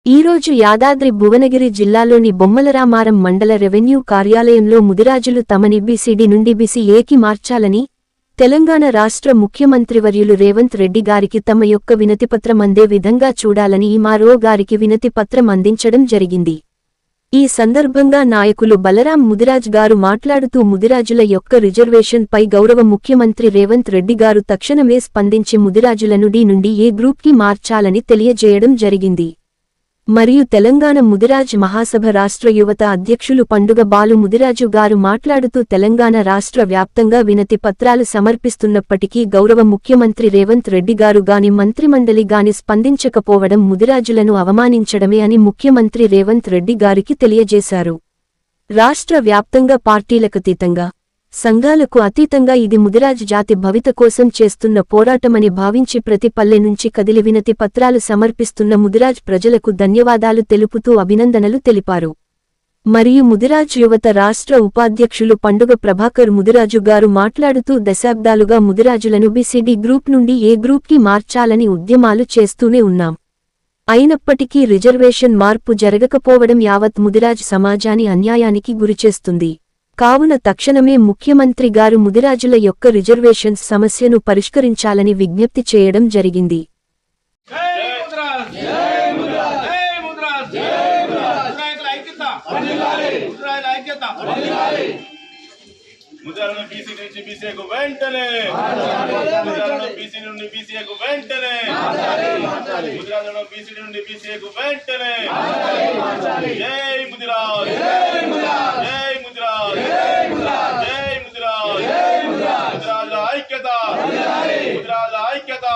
ఈరోజు యాదాద్రి భువనగిరి జిల్లాలోని బొమ్మలరామారం మండల రెవెన్యూ కార్యాలయంలో ముదిరాజులు తమని బీసీడీ నుండి బీసీఏకి మార్చాలని తెలంగాణ రాష్ట్ర ముఖ్యమంత్రివర్యులు రేవంత్ రెడ్డి గారికి తమ యొక్క వినతిపత్రం అందే విధంగా చూడాలని ఈమారో గారికి వినతిపత్రం అందించడం జరిగింది. ఈ సందర్భంగా నాయకులు బలరాం ముదిరాజ్ గారు మాట్లాడుతూ ముదిరాజుల యొక్క రిజర్వేషన్ పై గౌరవ ముఖ్యమంత్రి రేవంత్ రెడ్డి గారు తక్షణమే స్పందించి ముదిరాజులను డి నుండి ఏ గ్రూప్కి మార్చాలని తెలియజేయడం జరిగింది. మరియు తెలంగాణ ముదిరాజ్ మహాసభ రాష్ట్ర యువత అధ్యక్షులు పండుగ బాలు ముదిరాజు గారు మాట్లాడుతూ తెలంగాణ రాష్ట్ర వ్యాప్తంగా వినతి పత్రాలు సమర్పిస్తున్నప్పటికీ గౌరవ ముఖ్యమంత్రి రేవంత్ రెడ్డి గారు గాని మంత్రిమండలి గాని స్పందించకపోవడం ముదిరాజులను అవమానించడమే అని ముఖ్యమంత్రి రేవంత్ రెడ్డి గారికి తెలియజేశారు. రాష్ట్ర వ్యాప్తంగా పార్టీలకతీతంగా సంఘాలకు అతీతంగా ఇది ముదిరాజ్ జాతి భవిత కోసం చేస్తున్న పోరాటమని భావించి ప్రతి పల్లె నుంచి కదిలి వినతి పత్రాలు సమర్పిస్తున్న ముదిరాజ్ ప్రజలకు ధన్యవాదాలు తెలుపుతూ అభినందనలు తెలిపారు. మరియు ముదిరాజ్ యువత రాష్ట్ర ఉపాధ్యక్షులు పండుగ ప్రభాకర్ ముదిరాజు గారు మాట్లాడుతూ దశాబ్దాలుగా ముదిరాజులను బీసీడీ గ్రూప్ నుండి ఏ గ్రూప్కి మార్చాలని ఉద్యమాలు చేస్తూనే ఉన్నాం. అయినప్పటికీ రిజర్వేషన్ మార్పు జరగకపోవడం యావత్ ముదిరాజ్ సమాజాన్ని అన్యాయానికి గురిచేస్తుంది. కావున తక్షణమే ముఖ్యమంత్రి గారు ముదిరాజుల యొక్క రిజర్వేషన్స్ సమస్యను పరిష్కరించాలని విజ్ఞప్తి చేయడం జరిగింది. ఐక్యత